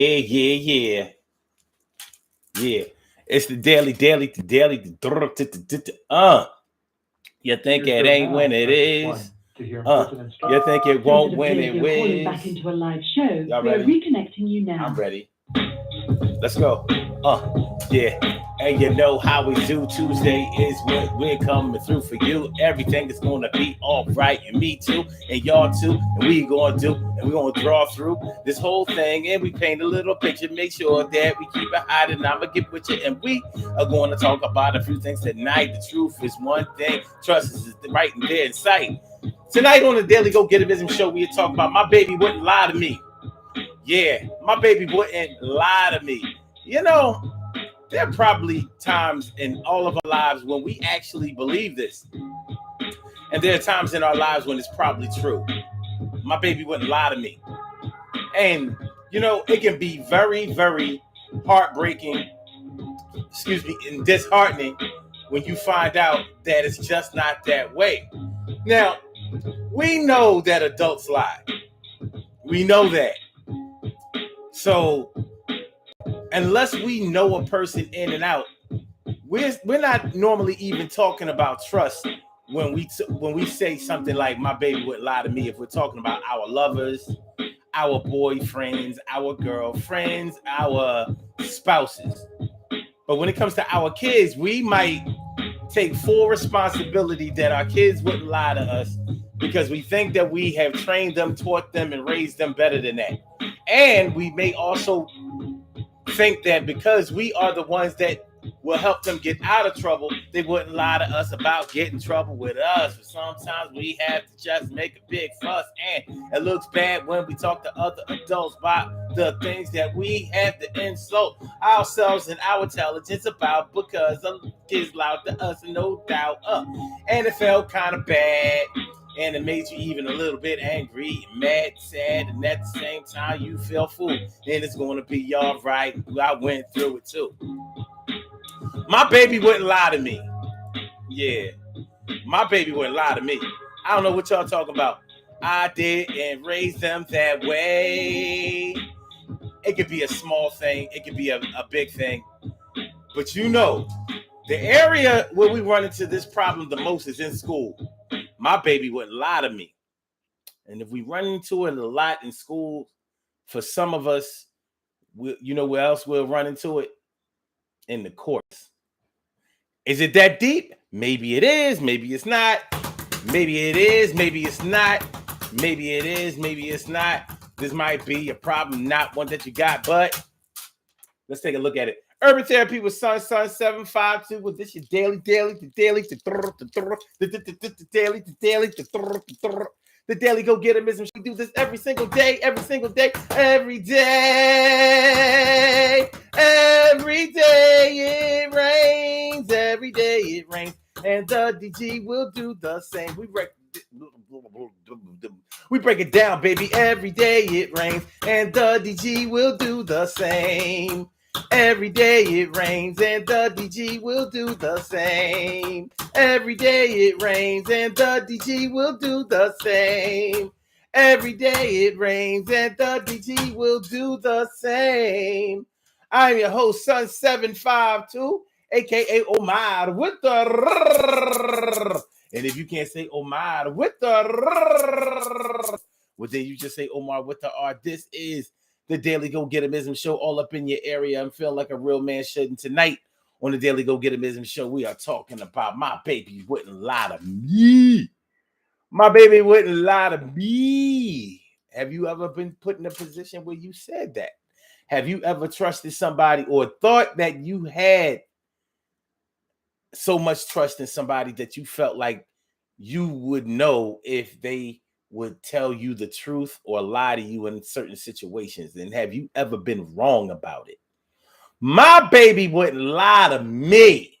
Yeah. Yeah. It's the daily. You think it ain't when it is. You think it won't Instead of when play it video calling back is. into a live show, Y'all we are ready? reconnecting you I'm now. ready. Let's go. Yeah. And you know how we do. Tuesday is what we're coming through for you. Everything is gonna be all right. And me too, and y'all too. And we gonna do, and we gonna draw through this whole thing. And we paint a little picture. Make sure that we keep it hot. And I'ma get with you. And we are going to talk about a few things tonight. The truth is one thing. Trust is right in there in sight. Tonight on the Daily Go Get It Business Show, we are talking about my baby wouldn't lie to me. Yeah, my baby wouldn't lie to me. You know, there are probably times in all of our lives when we actually believe this. And there are times in our lives when it's probably true. My baby wouldn't lie to me. And, it can be very, very heartbreaking, and disheartening when you find out that it's just not that way. Now, we know that adults lie. We know that. So, unless we know a person in and out, we're not normally even talking about trust when we say something like my baby would lie to me. If we're talking about our lovers, our boyfriends, our girlfriends, our spouses. But when it comes to our kids, we might take full responsibility that our kids wouldn't lie to us because we think that we have trained them, taught them, and raised them better than that. And we may also think that because we are the ones that will help them get out of trouble, they wouldn't lie to us about getting in trouble with us. But sometimes we have to just make a big fuss, and it looks bad when we talk to other adults about the things that we have to insult ourselves and our intelligence about because the kids lied to us, no doubt. And it felt kind of bad. And it made you even a little bit angry, mad, sad, and at the same time you feel fool. And it's gonna be all right. I went through it too. My baby wouldn't lie to me. Yeah, my baby wouldn't lie to me. I don't know what y'all talking about. I didn't raise them that way. It could be a small thing. It could be a big thing. But the area where we run into this problem the most is in school. My baby wouldn't lie to me. And if we run into it a lot in school, for some of us, you know where else we'll run into it? In the courts. Is it that deep? Maybe it is. Maybe it's not. Maybe it is. Maybe it's not. Maybe it is. Maybe it's not. This might be a problem, not one that you got, but let's take a look at it. Urban Therapy with Sun 752. With this your daily, the daily go get 'em. We do this every single day, every day, every day. Every day it rains, every day it rains, and the DG will do the same. We break it down, baby. Every day it rains, and the DG will do the same. Every day it rains, and the DG will do the same. Every day it rains, and the DG will do the same. Every day it rains, and the DG will do the same. I'm your host, Sun 752, aka Omar with the. And if you can't say Omar with the, well, then you just say Omar with the R. This is the Daily Go Get 'Emism Show, all up in your area. I'm feeling like a real man should. And tonight on the Daily Go Get 'Emism Show, we are talking about my baby wouldn't lie to me. My baby wouldn't lie to me. Have you ever been put in a position where you said that? Have you ever trusted somebody or thought that you had so much trust in somebody that you felt like you would know if they would tell you the truth or lie to you in certain situations? And have you ever been wrong about it? My baby wouldn't lie to me.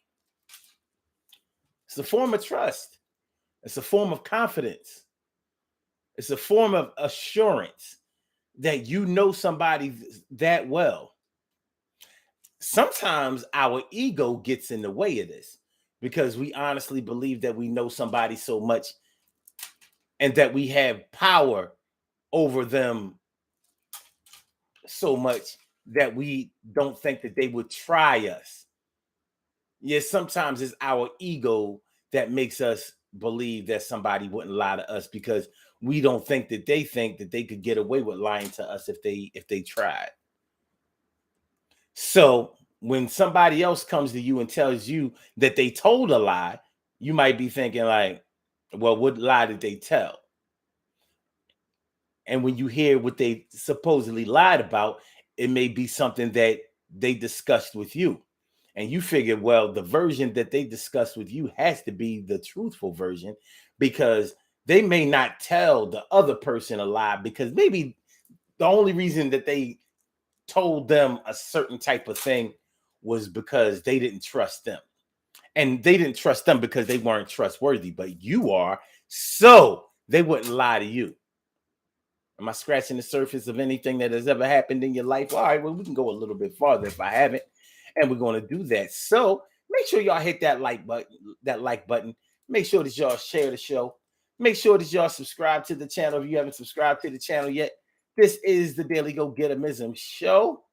It's a form of trust. It's a form of confidence. It's a form of assurance that you know somebody that well. Sometimes our ego gets in the way of this because we honestly believe that we know somebody so much and that we have power over them so much that we don't think that they would try us. Yes, sometimes it's our ego that makes us believe that somebody wouldn't lie to us because we don't think that they could get away with lying to us if they tried. So when somebody else comes to you and tells you that they told a lie, you might be thinking like, well, what lie did they tell? And when you hear what they supposedly lied about, it may be something that they discussed with you. And you figure, well, the version that they discussed with you has to be the truthful version because they may not tell the other person a lie because maybe the only reason that they told them a certain type of thing was because they didn't trust them. And they didn't trust them because they weren't trustworthy, but you are. So they wouldn't lie to you. Am I scratching the surface of anything that has ever happened in your life? All right, well, we can go a little bit farther if I haven't, and we're going to do that. So make sure y'all hit that like button, Make sure that y'all share the show. Make sure that y'all subscribe to the channel if you haven't subscribed to the channel yet. This is the Daily Go Getimism Show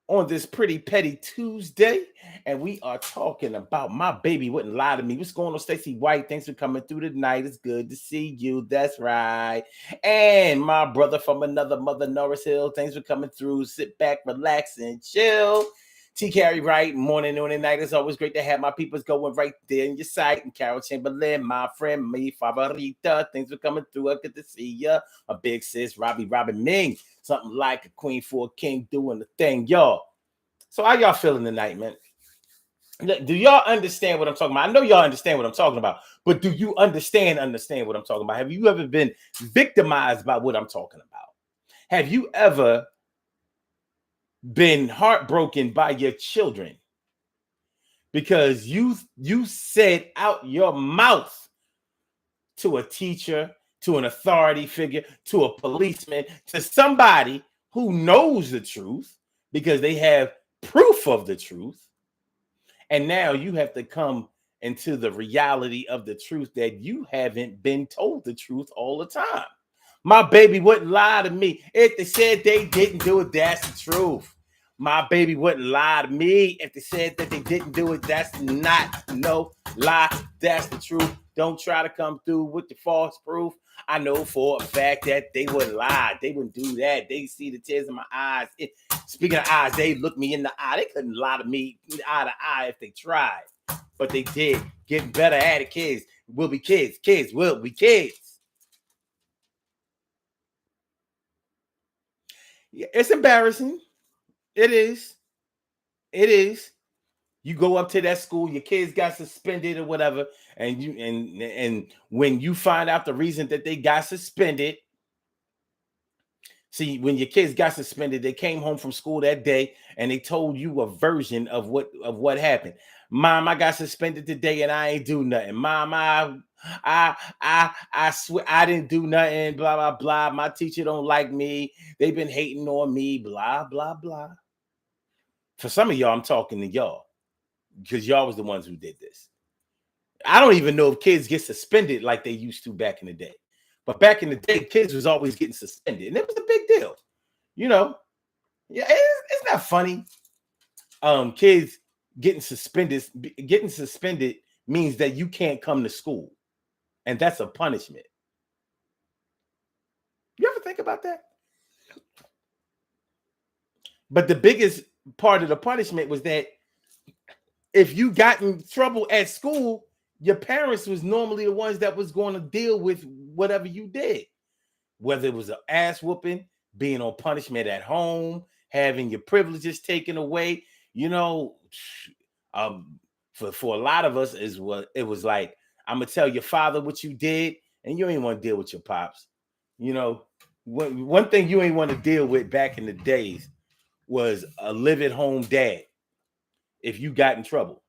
on this pretty petty Tuesday, and we are talking about my baby wouldn't lie to me. What's going on, Stacey White? Thanks for coming through tonight. It's good to see you. That's right. And my brother from another mother, Norris Hill. Thanks for coming through. Sit back, relax, and chill. T. Carey Wright, morning, noon, and night. It's always great to have my peoples going right there in your sight. And Carol Chamberlain, my friend, me favorita. Thanks for coming through. Good to see ya. A big sis, Robin Ming. Something like a queen for a king doing the thing, y'all. So how y'all feeling tonight, man? Do y'all understand what I'm talking about? I know y'all understand what I'm talking about, but do you understand what I'm talking about? Have you ever been victimized by what I'm talking about? Have you ever been heartbroken by your children because you said out your mouth to a teacher, to an authority figure, to a policeman, to somebody who knows the truth because they have proof of the truth, and now you have to come into the reality of the truth that you haven't been told the truth all the time. My baby wouldn't lie to me. If they said they didn't do it, that's the truth. My baby wouldn't lie to me if they said that they didn't do it. That's not no lie. That's the truth. Don't try to come through with the false proof. I know for a fact that they wouldn't lie. They wouldn't do that. They see the tears in my eyes. Speaking of eyes, they look me in the eye. They couldn't lie to me eye to eye if they tried. But they did. Getting better at it, kids. We'll be kids. Kids will be kids. Yeah, it's embarrassing. It is. It is. You go up to that school, your kids got suspended or whatever, and when you find out the reason that they got suspended, see, when your kids got suspended, they came home from school that day and they told you a version of what happened. Mom, I got suspended today and I ain't do nothing. Mom, I swear I didn't do nothing. Blah blah blah. My teacher don't like me. They've been hating on me. Blah blah blah. For some of y'all, I'm talking to y'all because y'all was the ones who did this. I don't even know if kids get suspended like they used to back in the day. But back in the day, kids was always getting suspended, and it was a big deal. You know, yeah, it's not funny. Kids getting suspended means that you can't come to school, and that's a punishment. You ever think about that? But the biggest part of the punishment was that if you got in trouble at school, your parents was normally the ones that was going to deal with whatever you did, whether it was an ass whooping, being on punishment at home, having your privileges taken away. You know, for a lot of us is what it was like. I'm gonna tell your father what you did, and you ain't want to deal with your pops. You know, one thing you ain't want to deal with back in the days was a live at home dad if you got in trouble.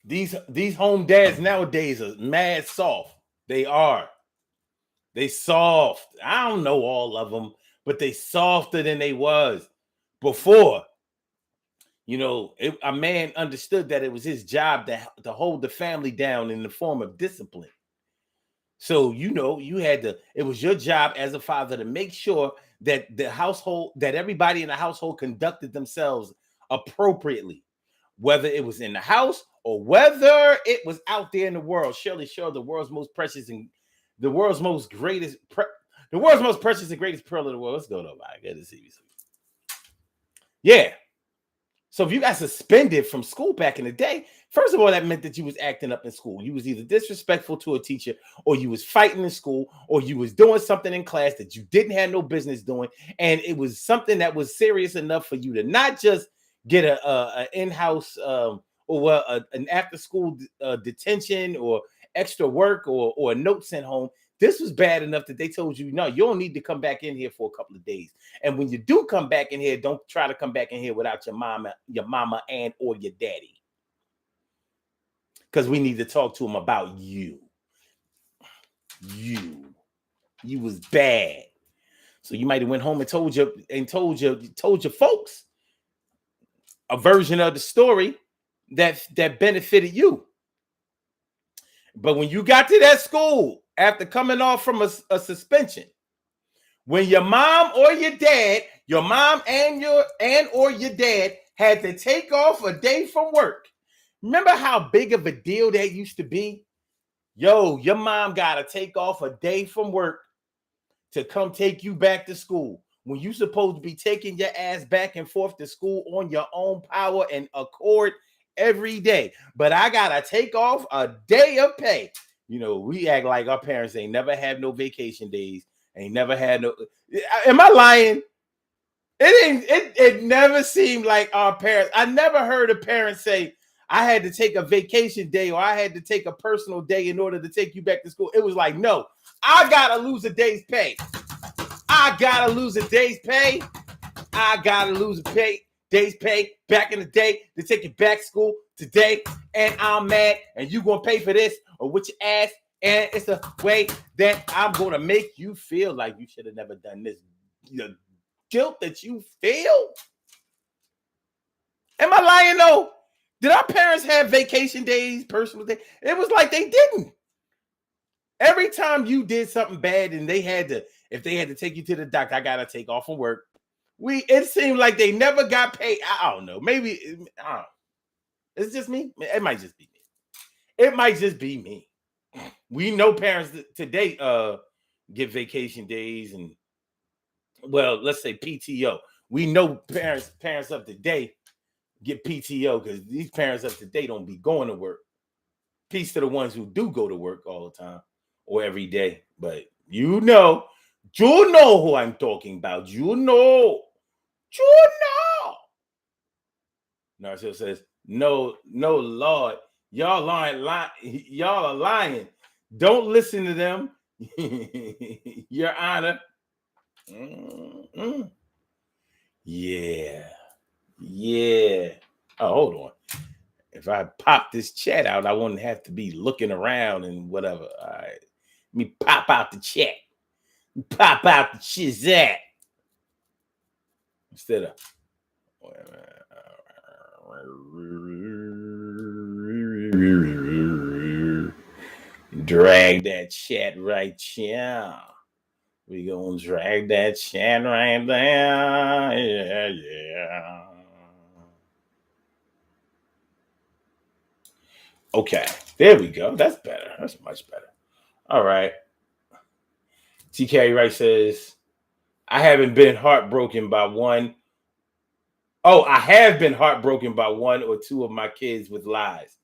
These home dads nowadays are mad soft. They are. They soft. I don't know all of them, but they softer than they was before. You know, a man understood that it was his job to hold the family down in the form of discipline. So, it was your job as a father to make sure that that everybody in the household conducted themselves appropriately, whether it was in the house or whether it was out there in the world. Surely, sure, the world's most precious and the world's most greatest, the world's most precious and greatest pearl of the world. Let's go to my good to see you. Yeah. So if you got suspended from school back in the day, first of all, that meant that you was acting up in school. You was either disrespectful to a teacher, or you was fighting in school, or you was doing something in class that you didn't have no business doing, and it was something that was serious enough for you to not just get a in-house an after-school detention or extra work or a note sent home. This was bad enough that they told you, no, you don't need to come back in here for a couple of days. And when you do come back in here, don't try to come back in here without your mama and or your daddy. Because we need to talk to them about you. You was bad. So you might have went home and told your folks a version of the story that benefited you. But when you got to that school after coming off from a suspension, when your mom or your dad, your mom and or your dad had to take off a day from work, remember how big of a deal that used to be? Yo, your mom got to take off a day from work to come take you back to school when you supposed to be taking your ass back and forth to school on your own power and accord every day. But I got to take off a day of pay. We act like our parents ain't never had no vacation days. Ain't never had no. Am I lying? It never seemed like our parents. I never heard a parent say, I had to take a vacation day or I had to take a personal day in order to take you back to school. It was like, no, I gotta lose a day's pay. I gotta lose a day's pay. I gotta lose a day's pay back in the day to take you back to school today. And I'm mad and you gonna pay for this or with your ass. And it's a way that I'm going to make you feel like you should have never done this. The guilt that you feel. Am I lying though? Did our parents have vacation days, personal days? It was like they didn't. Every time you did something bad and if they had to take you to the doctor, I got to take off from work. It seemed like they never got paid. I don't know. Maybe, I don't know. It's just me. It might just be me. It might just be me. We know parents today get vacation days and, well, let's say PTO. We know parents of today get PTO because these parents of today don't be going to work. Peace to the ones who do go to work all the time or every day. But you know who I'm talking about. You know. Narcissist says, no, Lord. Y'all are lying. Don't listen to them. Your Honor. Mm-hmm. Yeah. Oh, hold on. If I pop this chat out, I wouldn't have to be looking around and whatever. All right. Let me pop out the chat. Pop out the shizat. Instead of drag that chat right here. We gonna drag that chat right there. Yeah. Okay, there we go. That's better. That's much better. All right. TK Wright says, I haven't been heartbroken by one. Oh, I have been heartbroken by one or two of my kids with lies.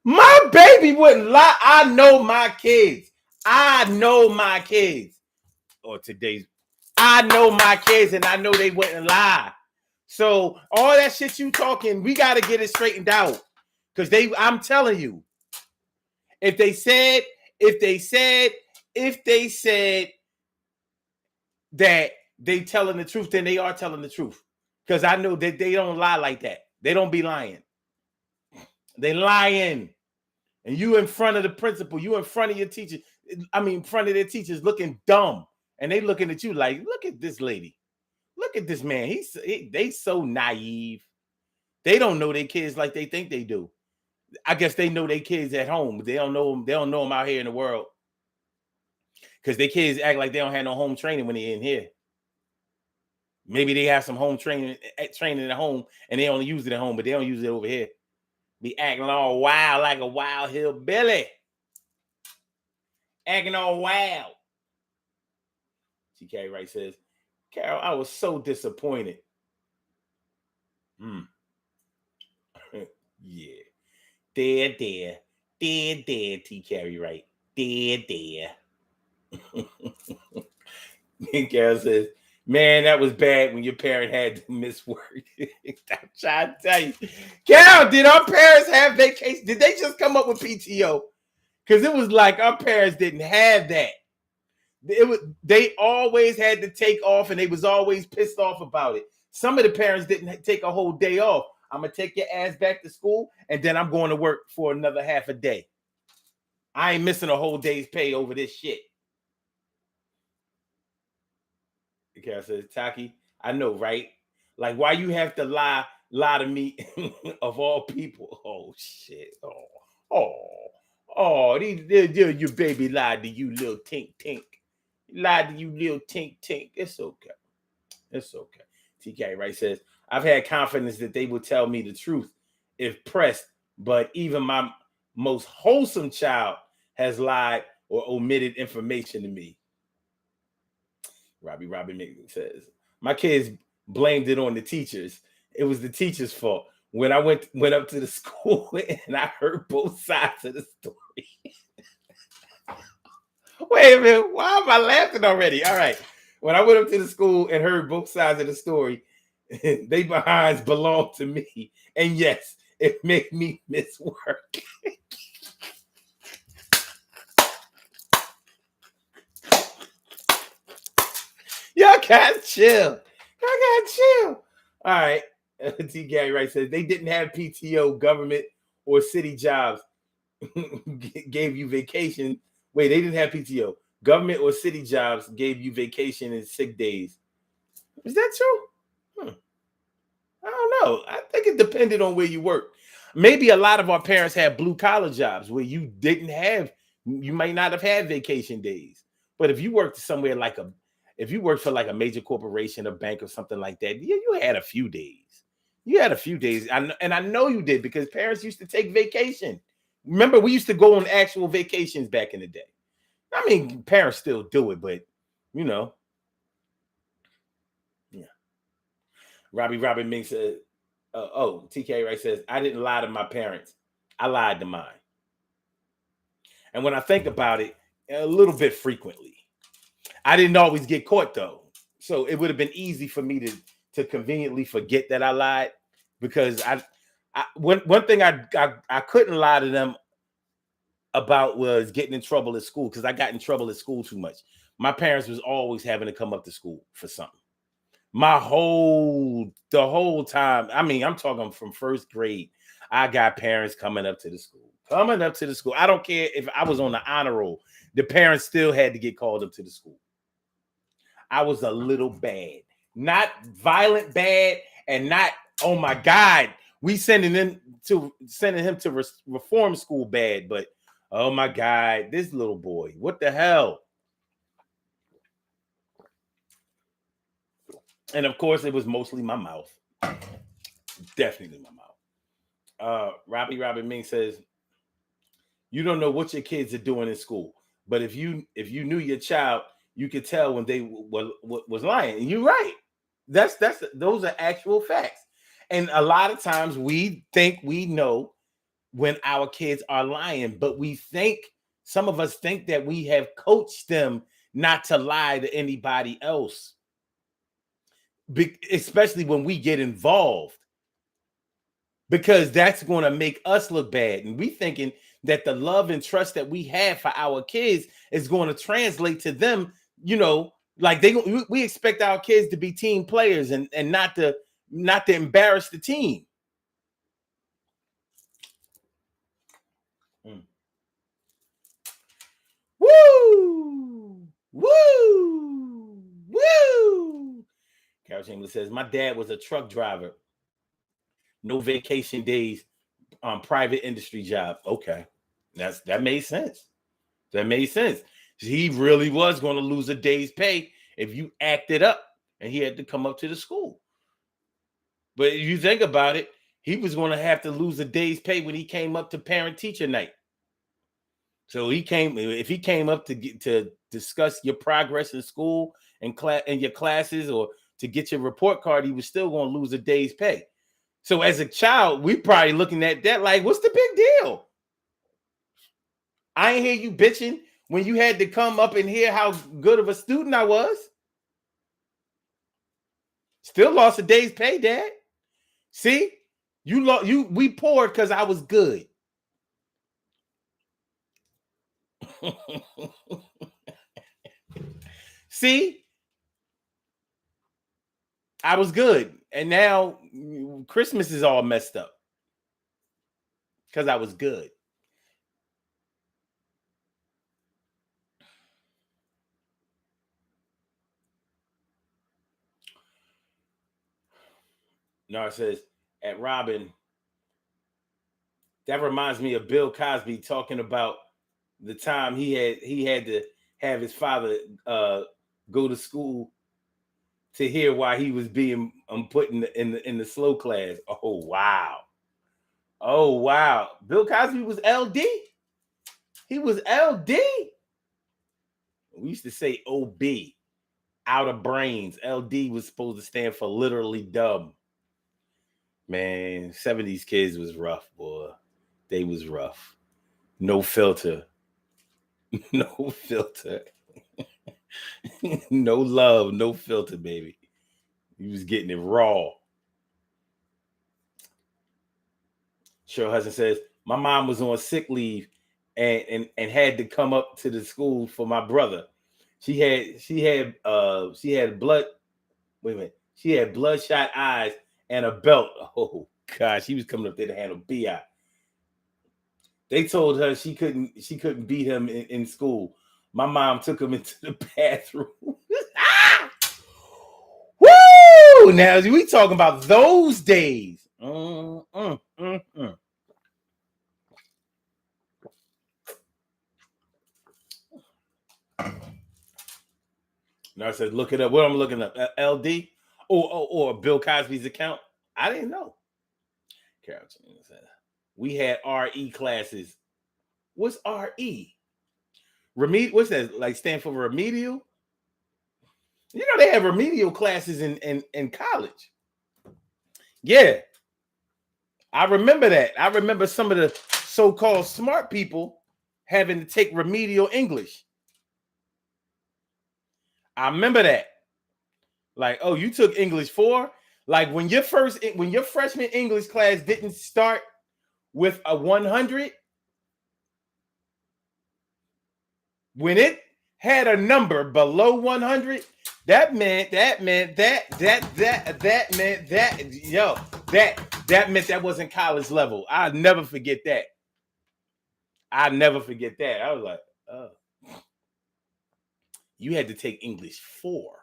My baby wouldn't lie. I know my kids. Or today's, I know my kids and I know they wouldn't lie. So all that shit you talking, we got to get it straightened out. Because I'm telling you, if they said that they telling the truth, then they are telling the truth. Because I know that they don't lie like that. They don't be lying. They lying. And you in front of the principal, you in front of your teacher, in front of their teachers looking dumb. And they looking at you like, look at this lady. Look at this man. They so naive. They don't know their kids like they think they do. I guess they know their kids at home, but they don't know them out here in the world. because their kids act like they don't have no home training when they're in here. Maybe they have some home training at home and they only use it at home, but they don't use it over here. Be acting all wild like a wild hillbilly. Acting all wild. TK Wright says, Carol, I was so disappointed. Yeah. There, T. Carey Wright. There. And Carol says, man, that was bad when your parent had to miss work. I'm trying to tell you. Carol, did our parents have vacation? Did they just come up with PTO? Because it was like our parents didn't have that. They always had to take off, and they was always pissed off about it. Some of the parents didn't take a whole day off. I'm going to take your ass back to school, and then I'm going to work for another half a day. I ain't missing a whole day's pay over this shit. Okay, says, Taki, I know, right? Like, why you have to lie to me of all people? Oh, shit. Your baby lied to you, little tink. Lied to you, little tink. It's okay. TK Wright says, I've had confidence that they will tell me the truth if pressed, but even my most wholesome child has lied or omitted information to me. Robbie says, my kids blamed it on the teachers. It was the teacher's fault. When I went up to the school and I heard both sides of the story. Wait a minute, why am I laughing already? All right. When I went up to the school and heard both sides of the story, they behinds belong to me. And yes, it made me miss work. Y'all gotta chill. All right. T. Gary Wright says they didn't have PTO, government or city jobs gave you vacation. Wait, they didn't have PTO. Government or city jobs gave you vacation and sick days. Is that true? I don't know. I think it depended on where you work. Maybe a lot of our parents had blue collar jobs where you might not have had vacation days. But if you worked somewhere if you worked for like a major corporation, a bank or something like that, yeah, you had a few days. And I know you did because parents used to take vacation. Remember, we used to go on actual vacations back in the day. I mean, parents still do it, but you know. Yeah. Robbie Ming said, TK Wright says, I didn't lie to my parents. I lied to mine. And when I think about it, a little bit frequently. I didn't always get caught though. So it would have been easy for me to conveniently forget that I lied because one thing I couldn't lie to them about was getting in trouble at school because I got in trouble at school too much. My parents was always having to come up to school for something. The whole time. I mean, I'm talking from first grade. I got parents coming up to the school. I don't care if I was on the honor roll. The parents still had to get called up to the school. I was a little bad. Not violent bad and not, oh my God, we sending him to reform school bad, but oh my God, this little boy, what the hell? And of course, it was mostly my mouth. Definitely my mouth. Robbie Ming says, you don't know what your kids are doing in school, but if you knew your child, you could tell when they was lying. And you're right. Those are actual facts. And a lot of times we think we know when our kids are lying, but some of us think that we have coached them not to lie to anybody else. Especially when we get involved, because that's going to make us look bad. And we thinking that the love and trust that we have for our kids is going to translate to them, like we expect our kids to be team players and not to embarrass the team. Woo! Carol Chamberlain says, my dad was a truck driver. No vacation days on private industry job. Okay. That made sense. He really was going to lose a day's pay if you acted up, and he had to come up to the school. But if you think about it, he was going to have to lose a day's pay when he came up to parent-teacher night. So if he came up to discuss your progress in school and class and your classes, or to get your report card, he was still going to lose a day's pay. So as a child, we probably looking at that like, what's the big deal? I ain't hear you bitching when you had to come up and hear how good of a student I was. Still lost a day's pay, Dad. See, we poured because I was good. See, I was good, and now Christmas is all messed up because I was good. No, it says at Robin. That reminds me of Bill Cosby talking about the time he had to have his father go to school to hear why he was being put in the slow class. Oh wow! Bill Cosby was LD. He was LD. We used to say OB, out of brains. LD was supposed to stand for literally dumb. Man, 70s kids was rough, boy. They was rough. No filter. No filter. No love, no filter, baby. He was getting it raw. Cheryl Hudson says, my mom was on sick leave and had to come up to the school for my brother. She had blood. Wait a minute. She had bloodshot eyes and a belt. Oh gosh, she was coming up there to handle BI. They told her she couldn't beat him in school. My mom took him into the bathroom. Woo! Now we talking about those days. No, I said, look it up. What I'm looking up? LD or Bill Cosby's account? I didn't know. Carol said, we had RE classes. What's RE? What's that? Like stand for remedial? You know they have remedial classes in college. Yeah. I remember that. I remember some of the so-called smart people having to take remedial English. I remember that. Like, oh, you took English 4? Like when your freshman English class didn't start with a 100, when it had a number below 100, that meant that meant that wasn't college level. I'll never forget that. I was like, oh. You had to take English 4.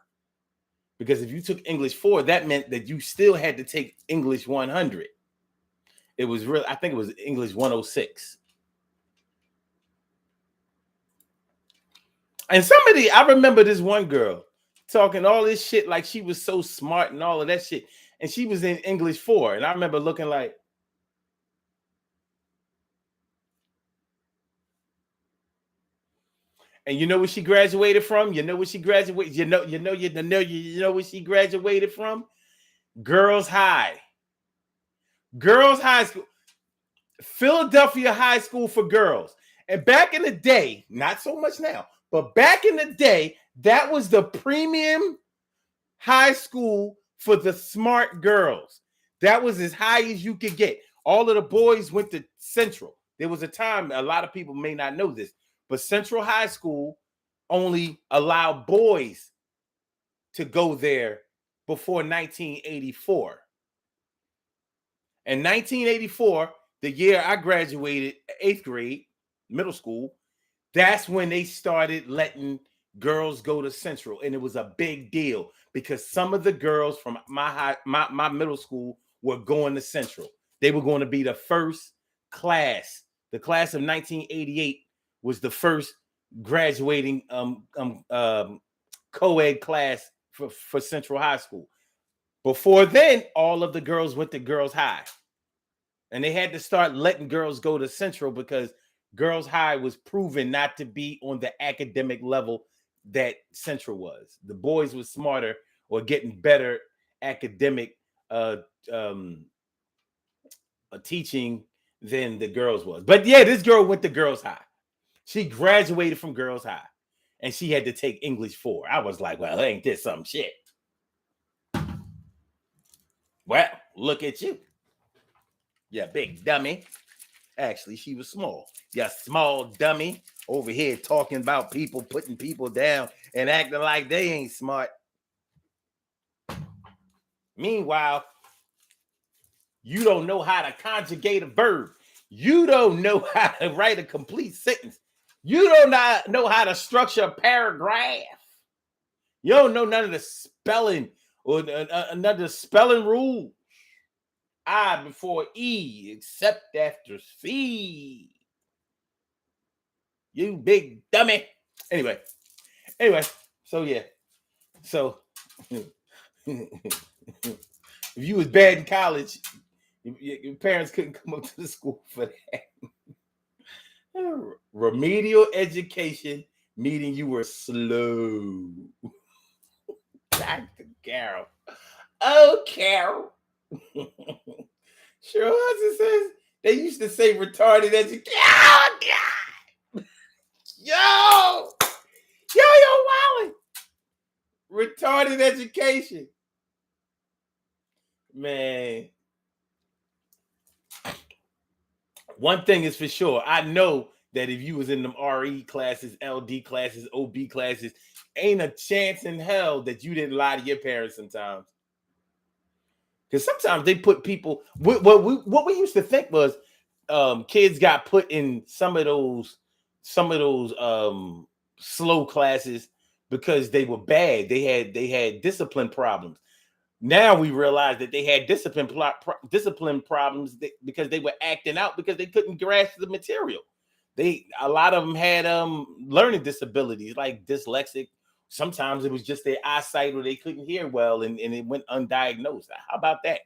Because if you took English 4, that meant that you still had to take English 100. It was real. I think it was English 106. And I remember this one girl talking all this shit like she was so smart and all of that shit. And she was in English 4. And I remember looking like, and you know what she graduated from? You know what she graduated? You know what she graduated from? Girls High. Girls High School. Philadelphia High School for girls. And back in the day, not so much now, but back in the day, that was the premium high school for the smart girls. That was as high as you could get. All of the boys went to Central. There was a time, a lot of people may not know this, but Central High School only allowed boys to go there before 1984. In 1984, the year I graduated 8th grade, middle school, that's when they started letting girls go to Central. And it was a big deal because some of the girls from my middle school were going to Central. They were going to be the first class. The class of 1988 was the first graduating co-ed class for Central High School. Before then, all of the girls went to Girls High. And they had to start letting girls go to Central because Girls High was proven not to be on the academic level that Central was. The boys were smarter or getting better academic uh, um, teaching than the girls was. But yeah, this girl went to Girls High. She graduated from Girls High and she had to take English 4. I was like, well, ain't this some shit? Well, look at you. Yeah, big dummy. Actually, she was small. Yeah, small dummy over here talking about people, putting people down and acting like they ain't smart. Meanwhile, you don't know how to conjugate a verb. You don't know how to write a complete sentence. You don't know how to structure a paragraph. You don't know none of the spelling or none of the spelling rules. I before E, except after C. You big dummy. Anyway, so yeah. So if you was bad in college, your parents couldn't come up to the school for that. Remedial education, meaning you were slow. Dr. Carol. Oh, Carol. Sure, it says they used to say retarded education. Oh, God. Yo, wildin'. Retarded education. Man. One thing is for sure. I know that if you was in them RE classes, LD classes, OB classes, ain't a chance in hell that you didn't lie to your parents sometimes. Because sometimes they put people. What we used to think was kids got put in some of those slow classes because they were bad. They had discipline problems. Now we realize that they had discipline problems because they were acting out because they couldn't grasp the material. A lot of them had learning disabilities like dyslexic. Sometimes it was just their eyesight or they couldn't hear well and it went undiagnosed. How about that?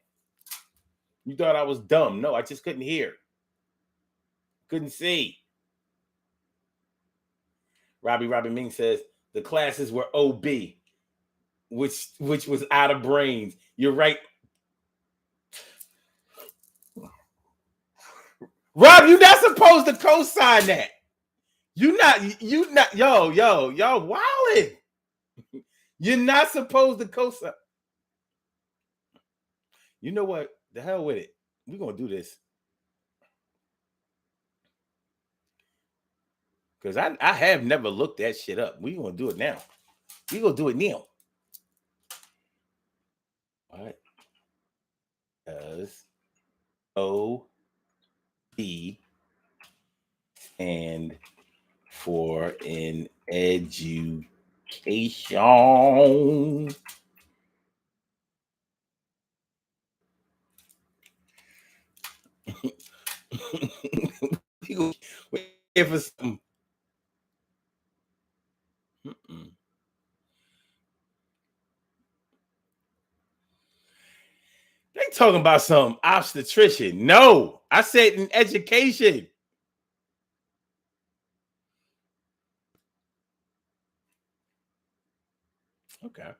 You thought I was dumb. No, I just couldn't hear. Couldn't see. Robbie Ming says the classes were OB, which was out of brains. You're right. Rob, you're not supposed to co-sign that. You not, y'all wildin'. You're not supposed to co-sign. You know what? The hell with it. We're gonna do this. Because I have never looked that shit up. We're gonna do it now. We're gonna do it now. What does OB stand for in education? Wait for some. They talking about some obstetrician. No, I said in education. Okay.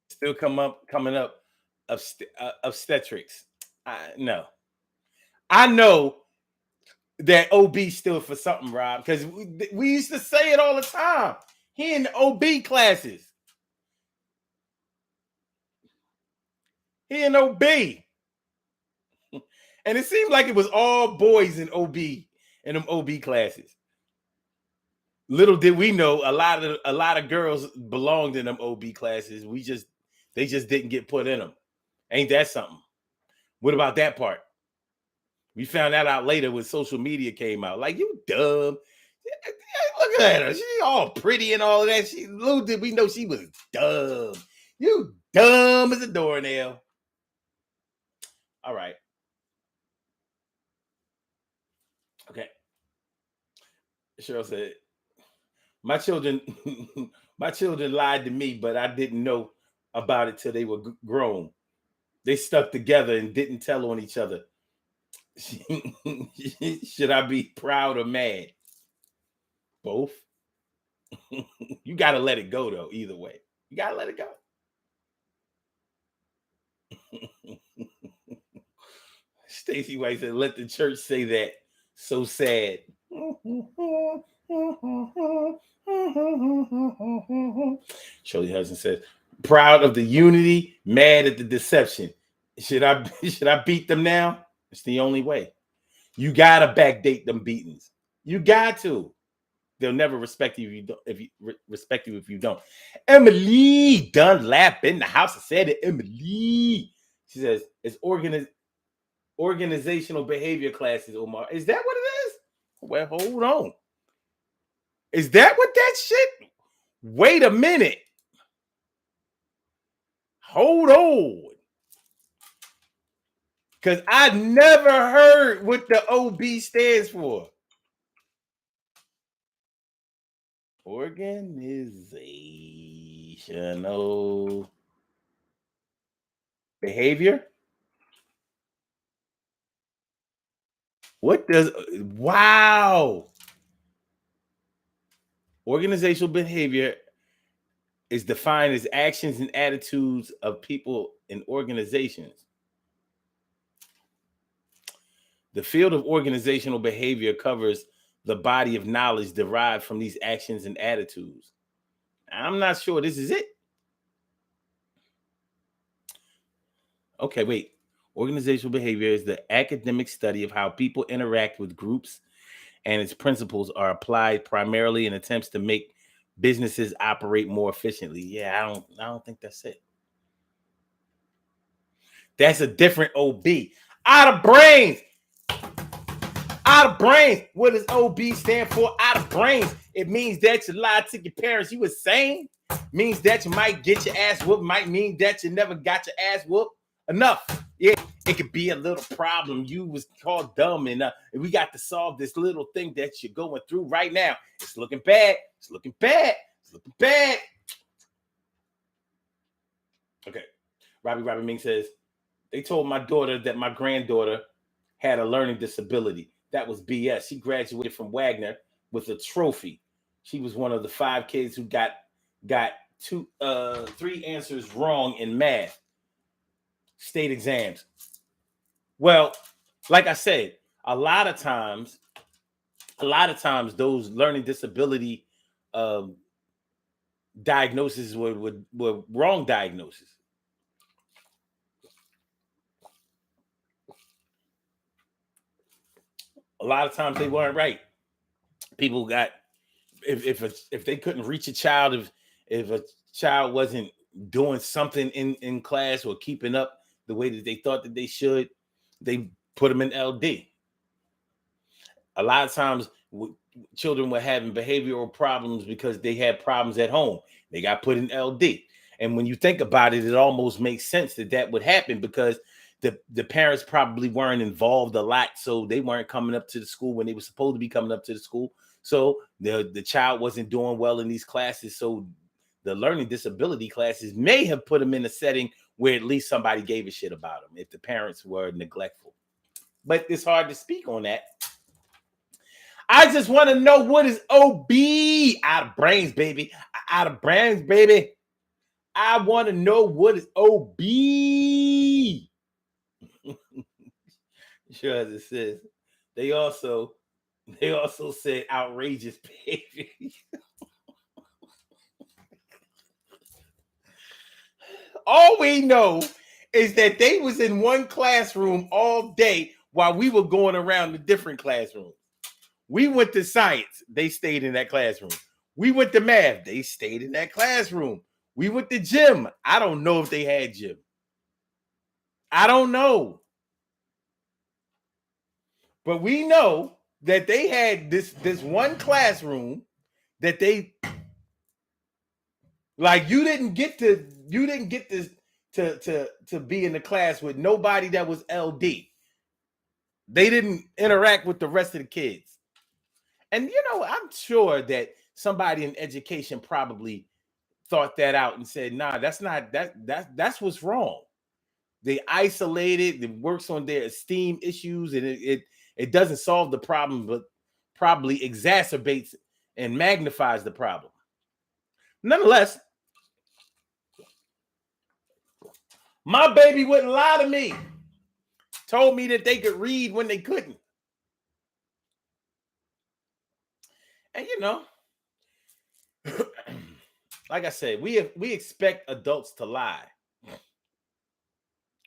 Still coming up obstetrics. No. I know that OB stood for something, Rob, because we used to say it all the time. He in the OB classes. He in OB. And it seemed like it was all boys in OB in them OB classes. Little did we know a lot of girls belonged in them OB classes. They just didn't get put in them. Ain't that something? What about that part? We found that out later when social media came out. Like, you dumb. Look at her. She all pretty and all of that. Little did we know she was dumb. You dumb as a doornail. All right. Okay. Cheryl said, my children, my children lied to me, but I didn't know about it till they were grown. They stuck together and didn't tell on each other. Should I be proud or mad? Both. You got to let it go, though, either way. You got to let it go. Stacy White said, let the church say that. So sad. Shirley Hudson says, proud of the unity, mad at the deception. Should I beat them now? It's the only way. You gotta backdate them beatings. You got to. They'll never respect you if you don't. If you respect you if you don't. Emily Dunlap in the house. I said it. Emily. She says it's organizational behavior classes. Omar, is that what it is? Well, hold on. Is that what that shit? Wait a minute. Hold on. Because I never heard what the OB stands for. Organizational behavior. What does, wow. Organizational behavior is defined as actions and attitudes of people in organizations. The field of organizational behavior covers the body of knowledge derived from these actions and attitudes. I'm not sure this is it. Okay, wait. Organizational behavior is the academic study of how people interact with groups, and its principles are applied primarily in attempts to make businesses operate more efficiently. Yeah, I don't think that's it. That's a different OB. Out of brains. Out of brains. What does OB stand for? Out of brains. It means that you lied to your parents. You were saying. Means that you might get your ass whooped. Might mean that you never got your ass whooped. Enough. Yeah, it could be a little problem. You was called dumb, and we got to solve this little thing that you're going through right now. It's looking bad. It's looking bad. It's looking bad. Okay. Robbie Ming says, they told my daughter that my granddaughter had a learning disability. That was BS. She graduated from Wagner with a trophy. She was one of the 5 kids who got 3 answers wrong in math state exams. Well, like I said, a lot of times those learning disability diagnoses were wrong diagnoses. A lot of times they weren't right. People got, if they couldn't reach a child, if a child wasn't doing something in class or keeping up the way that they thought that they should, they put them in LD. A lot of times children were having behavioral problems because they had problems at home. They got put in LD. And when you think about it, it almost makes sense that would happen because the parents probably weren't involved a lot. So they weren't coming up to the school when they were supposed to be coming up to the school. So the child wasn't doing well in these classes. So the learning disability classes may have put them in a setting where at least somebody gave a shit about them if the parents were neglectful. But it's hard to speak on that. I just want to know, what is OB? Out of brains, baby. Out of brains, baby. I want to know, what is OB? Sure, as it says, they also said outrageous behavior. All we know is that they was in one classroom all day while we were going around the different classrooms. We went to science. They stayed in that classroom. We went to math. They stayed in that classroom. We went to gym. I don't know if they had gym. I don't know. But we know that they had this one classroom that they like you didn't get this to be in the class with nobody that was LD. They didn't interact with the rest of the kids. And I'm sure that somebody in education probably thought that out and said, nah, that's what's wrong. They isolated, it works on their esteem issues, and it doesn't solve the problem, but probably exacerbates and magnifies the problem. Nonetheless, my baby wouldn't lie to me. Told me that they could read when they couldn't. And like I said, we expect adults to lie.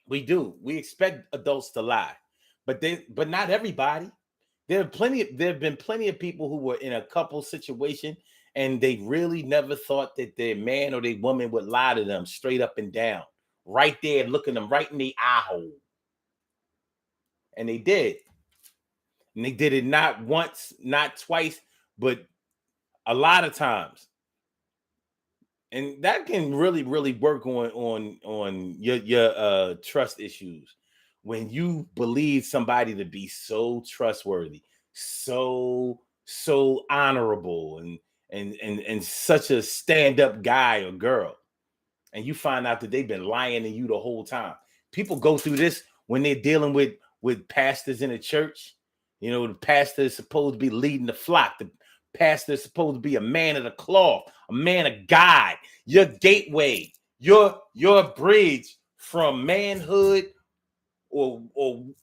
We do. We expect adults to lie, but not everybody. There have been plenty of people who were in a couple situation and they really never thought that their man or their woman would lie to them straight up and down, right there, looking them right in the eye hole. And they did. And they did it not once, not twice, but a lot of times. And that can really, really work on your trust issues when you believe somebody to be so trustworthy, so honorable, and such a stand-up guy or girl, and you find out that they've been lying to you the whole time. People go through this when they're dealing with pastors in the church. The pastor is supposed to be leading the flock. The pastor is supposed to be a man of the cloth, a man of God, your gateway, your bridge from manhood or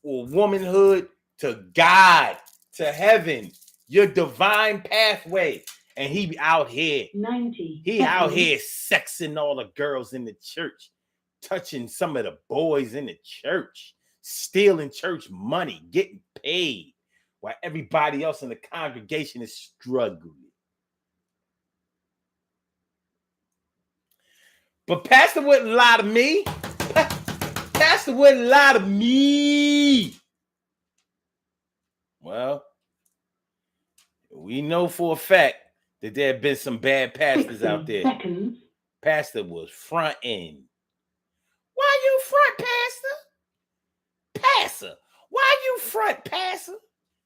womanhood to God, to heaven, your divine pathway. And he out here, 90 he seconds. Out here sexing all the girls in the church, touching some of the boys in the church, stealing church money, getting paid, while everybody else in the congregation is struggling. But Pastor wouldn't lie to me. Pastor wouldn't lie to me. Well, we know for a fact that there have been some bad pastors out there. Seconds. Pastor was fronting. Why you front, Pastor? Pastor, why you front, Pastor?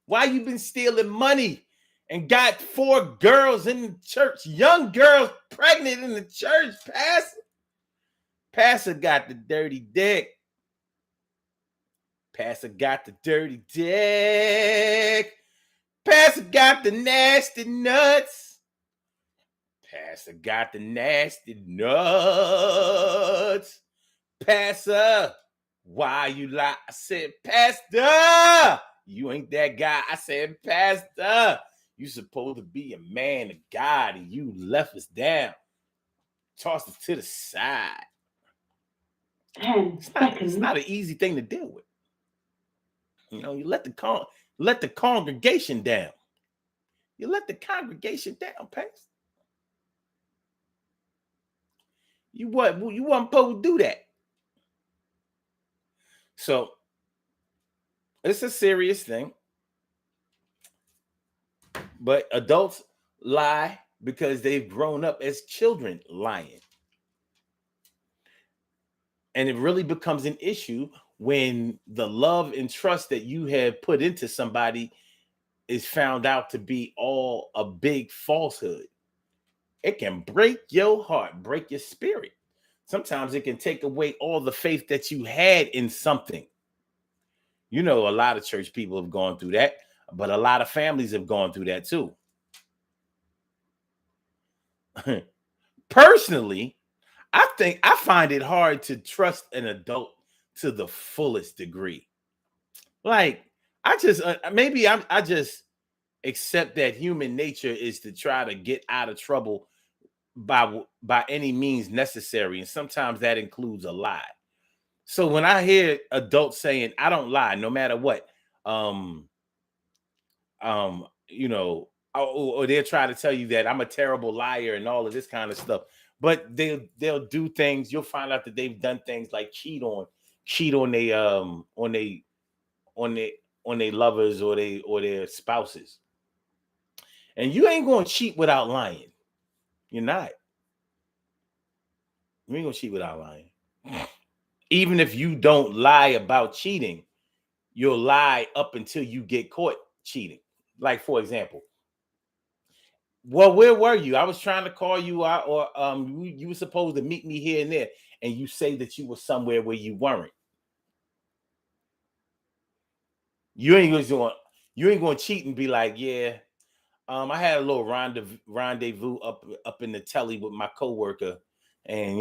Why you been stealing money and got 4 girls in the church, young girls pregnant in the church, Pastor? Pastor got the dirty dick. Pastor got the dirty dick. Pastor got the nasty nuts. Pastor got the nasty nuts. Pastor, why you lie? I said, Pastor, you ain't that guy. I said, Pastor, you supposed to be a man of God and you left us down. Tossed us to the side. 10 seconds. It's not an easy thing to deal with. You let the congregation down. You let the congregation down, Pastor. You wasn't supposed to do that. So it's a serious thing. But adults lie because they've grown up as children lying. And it really becomes an issue when the love and trust that you have put into somebody is found out to be all a big falsehood. It can break your heart, break your spirit. Sometimes it can take away all the faith that you had in something. A lot of church people have gone through that, but a lot of families have gone through that too. Personally, I find it hard to trust an adult to the fullest degree. Like, I just I just accept that human nature is to try to get out of trouble by any means necessary, and sometimes that includes a lie. So when I hear adults saying I don't lie no matter what, or they'll try to tell you that I'm a terrible liar and all of this kind of stuff. But they'll do things. You'll find out that they've done things like cheat on their lovers or their spouses. And you ain't gonna cheat without lying. You're not. You ain't gonna cheat without lying. Even if you don't lie about cheating, you'll lie up until you get caught cheating. Like, for example, well, where were you? I was trying to call you out, or you were supposed to meet me here and there, and you say that you were somewhere where you weren't. You ain't going to cheat and be like, yeah, I had a little rendezvous up in the telly with my coworker, and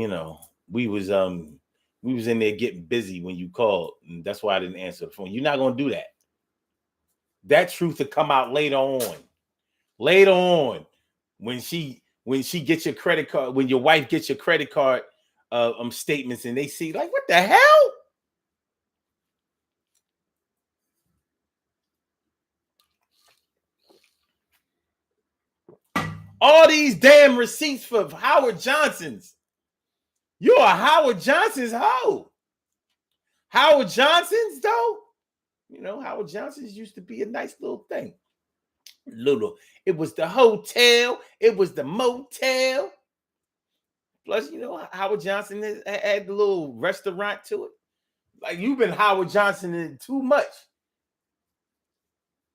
we was in there getting busy when you called, and that's why I didn't answer the phone. You're not gonna do that. That truth will come out later on. Later on, when she gets your credit card, when your wife gets your credit card statements, and they see like, what the hell? All these damn receipts for Howard Johnson's. You're a Howard Johnson's hoe. Howard Johnson's, though, Howard Johnson's used to be a nice little thing. It was the hotel, it was the motel. Plus, Howard Johnson had the little restaurant to it. Like, you've been Howard Johnson in too much.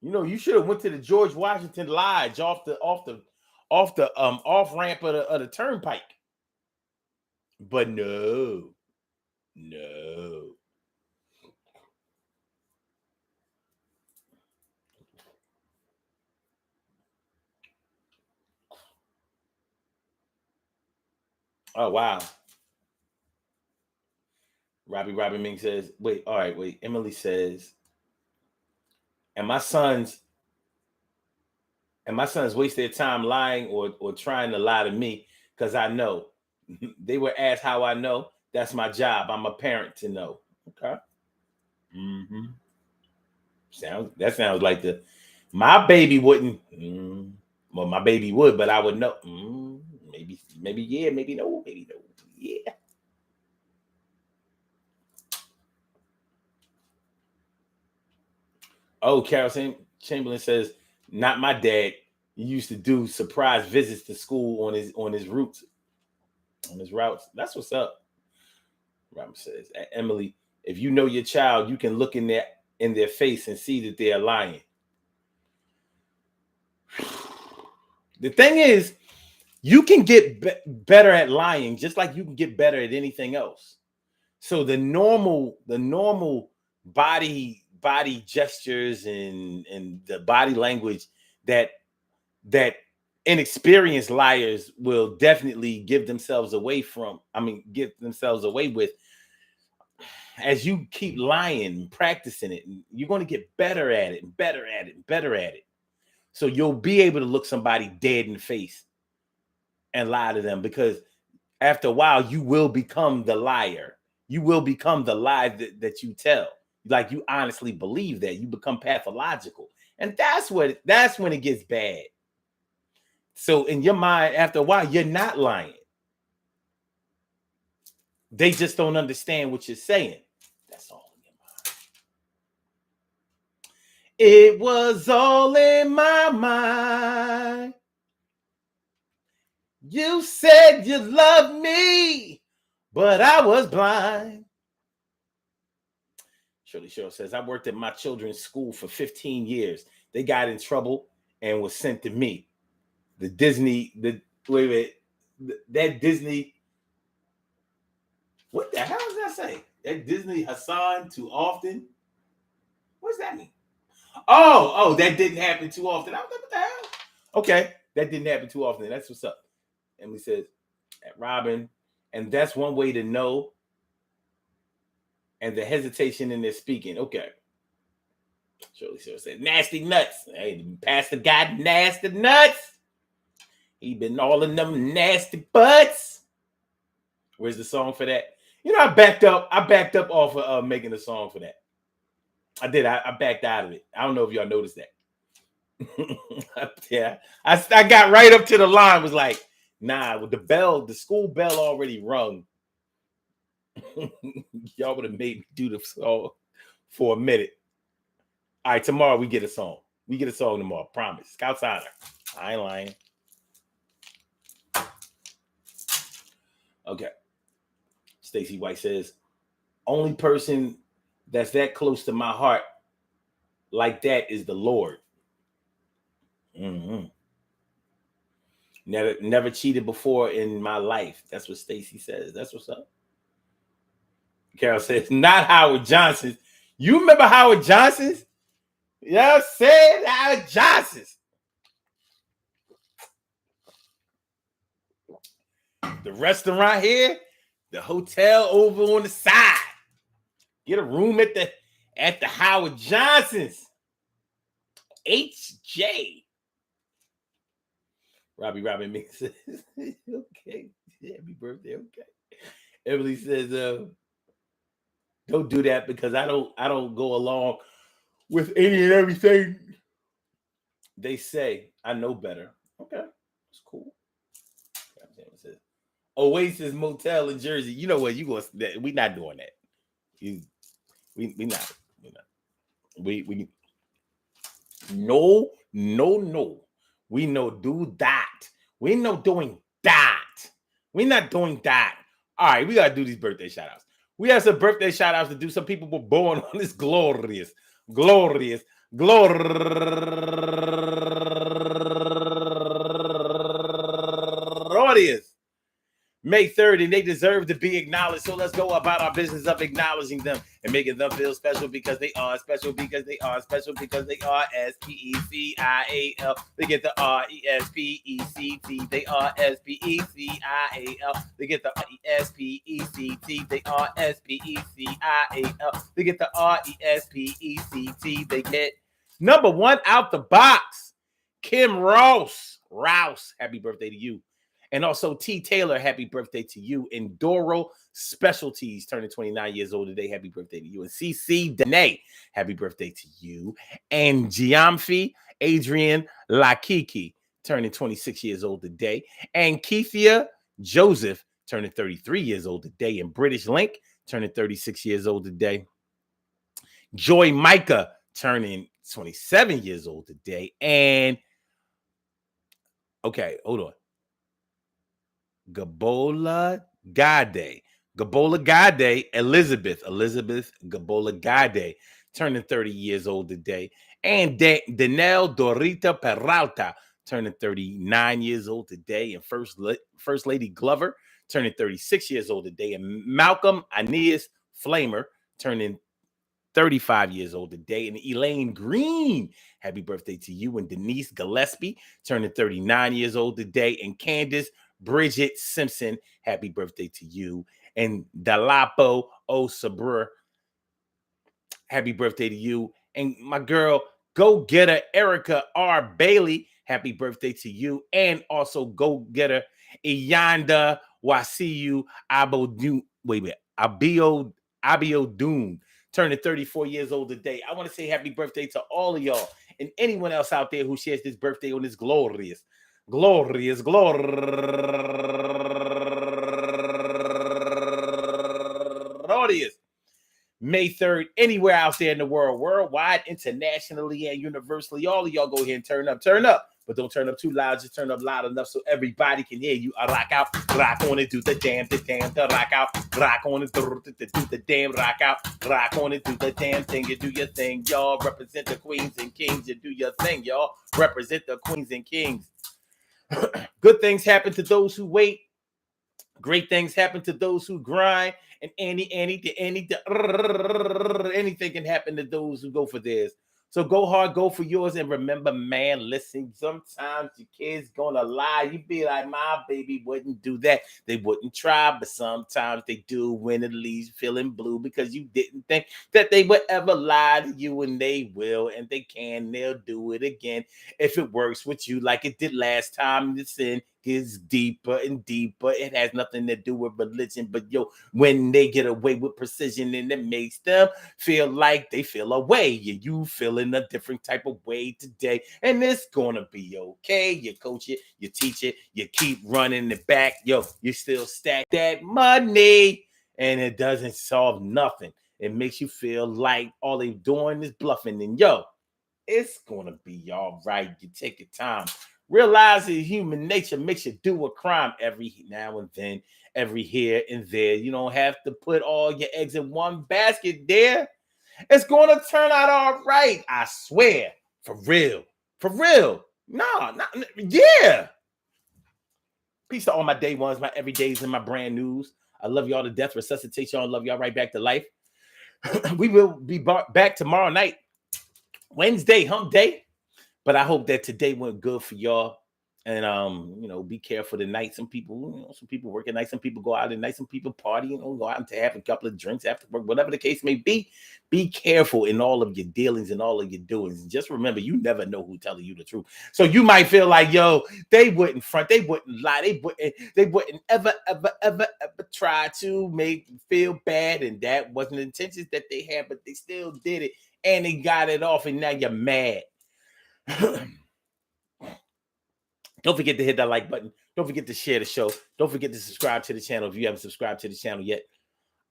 You should have went to the George Washington Lodge off the off ramp of the turnpike. But no. Oh, wow. Robbie Ming says, wait. Emily says, and my sons waste their time lying or trying to lie to me because I know. They were asked how I know. That's my job. I'm a parent to know. Okay. Mm-hmm. Sounds like my baby wouldn't. Well, my baby would, but I would know. Maybe yeah, maybe no, yeah. Oh, Carol Chamberlain says, not my dad. He used to do surprise visits to school on his routes. On his routes. That's what's up. Robert says, Emily, if you know your child, you can look in their face and see that they are lying. The thing is, you can get better at lying just like you can get better at anything else. So the normal body gestures and the body language that inexperienced liars will definitely give themselves away with. As you keep lying, practicing it, you're going to get better at it and better at it and better at it. So you'll be able to look somebody dead in the face and lie to them, because after a while, you will become the liar. You will become the lie that you tell. Like, you honestly believe that. You become pathological. And that's when it gets bad. So in your mind, after a while, you're not lying. They just don't understand what you're saying. That's all in your mind. It was all in my mind. You said you loved me, but I was blind. Shirley Cheryl says, I worked at my children's school for 15 years. They got in trouble and was sent to me. That Disney, what the hell does that say? That Disney Hassan too often? What does that mean? Oh, that didn't happen too often. I was like, what the hell? Okay, that didn't happen too often. That's what's up. Emily says, at Robin, and that's one way to know. And the hesitation in their speaking. Okay. Shirley said, nasty nuts. Hey, Pastor got nasty nuts. He been all in them nasty butts. Where's the song for that? I backed up off of making a song for that. I did. I backed out of it. I don't know if y'all noticed that. Yeah. I got right up to the line, was like, nah, with the school bell already rung. Y'all would have made me do the song for a minute. All right, tomorrow we get a song. We get a song tomorrow. Promise. Scouts honor. I ain't lying. Okay. Stacey White says, only person that's that close to my heart like that is the Lord. Mm-hmm. Never cheated before in my life. That's what Stacey says. That's what's up. Carol says, not Howard Johnson's. You remember Howard Johnson's? Yeah, said Howard Johnson's. The restaurant here, the hotel over on the side. Get a room at the Howard Johnson's. HJ. Robbie Robin Mix says, okay. Happy birthday. Okay. Emily says, don't do that because I don't go along with any and everything they say. I know better. Okay. It's cool. Oasis Motel in Jersey. You know what? We not doing that. We not. We no. We no do that. We no doing that. We not doing that. All right, we gotta do these birthday shout outs. We have some birthday shout outs to do. Some people were born on this glorious May 3rd, and they deserve to be acknowledged. So let's go about our business of acknowledging them and making them feel special because they are special, because they are special, because they are SPECIAL. They get the RESPECT. They are SPECIAL. They get the RESPECT. They are SPECIAL. They get the RESPECT. They get number one out the box, Kim Rouse. Happy birthday to you. And also T. Taylor, happy birthday to you. And Doro Specialties, turning 29 years old today. Happy birthday to you. And CC Danae, happy birthday to you. And Giamfi Adrian Lakiki, turning 26 years old today. And Keithia Joseph, turning 33 years old today. And British Link, turning 36 years old today. Joy Micah, turning 27 years old today. And, okay, hold on. Gabola Gade, Elizabeth Gabola Gade, turning 30 years old today. And Danelle Dorita Peralta, turning 39 years old today. And First Lady Glover, turning 36 years old today. And Malcolm Aeneas Flamer, turning 35 years old today. And Elaine Green, happy birthday to you. And Denise Gillespie, turning 39 years old today. And Candace Bridget Simpson, happy birthday to you. And Dalapo Osabur, happy birthday to you. And my girl, go-getter Erica R. Bailey, happy birthday to you. And also go-getter Iyanda Wasiu Abio Doon, turning 34 years old today. I want to say happy birthday to all of y'all and anyone else out there who shares this birthday on this glorious May 3rd, anywhere out there in the world, worldwide, internationally, and universally. All of y'all go ahead and turn up. But don't turn up too loud. Just turn up loud enough so everybody can hear you. Rock out, rock on it, do the damn, rock out, rock on it, do the damn, rock out, rock on it, do the damn thing. You do your thing, y'all. Represent the queens and kings. You do your thing, y'all. Represent the queens and kings. Good things happen to those who wait. Great things happen to those who grind. And anything can happen to those who go for theirs. So go hard, go for yours. And remember, man, listen, sometimes your kid's gonna lie. You be like, my baby wouldn't do that. They wouldn't try, but sometimes they do when it leaves feeling blue because you didn't think that they would ever lie to you, and they will, and they can. They'll do it again if it works with you like it did last time. The sin gets deeper and deeper. It has nothing to do with religion, but when they get away with precision, and it makes them feel like they feel away, and you feeling a different type of way today, and it's gonna be okay. You coach it, you teach it, you keep running it back. You still stack that money, and it doesn't solve nothing. It makes you feel like all they doing is bluffing, and It's gonna be all right. You take your time. Realize that human nature makes you do a crime every now and then, every here and there. You don't have to put all your eggs in one basket there. It's gonna turn out all right. I swear. For real. For real. No, not, yeah. Peace to all my day ones, my everydays, and my brand news. I love y'all to death. Resuscitate y'all. Love y'all right back to life. We will be back tomorrow night, Wednesday, hump day. But I hope that today went good for y'all. And be careful tonight. Some people, some people work at night, some people go out at night, some people party, go out and have a couple of drinks after work, whatever the case may be. Be careful in all of your dealings and all of your doings. And just remember, you never know who's telling you the truth. So you might feel like, yo, they wouldn't front, they wouldn't lie, they wouldn't ever try to make you feel bad. And that wasn't the intentions that they had, but they still did it. And they got it off, and now you're mad. Don't forget to hit that like button. Don't forget to share the show. Don't forget to subscribe to the channel if you haven't subscribed to the channel yet.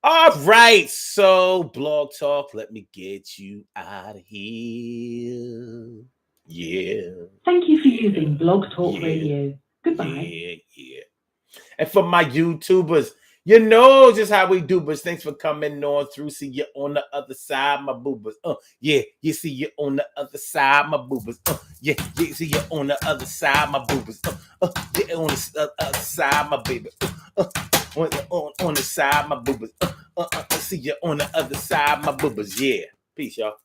All right, so Blog Talk, let me get you out of here. Yeah. Thank you for using Blog Talk Radio. Goodbye. Yeah. And for my YouTubers, you know just how we do, but thanks for coming on through. See you on the other side, my boobers. Yeah, you see you on the other side, my boobers. Yeah, you see you on the other side, my boobers. Yeah, on the other side, my baby. On the side, my boobers. See you on the other side, my boobers. Yeah, peace, y'all.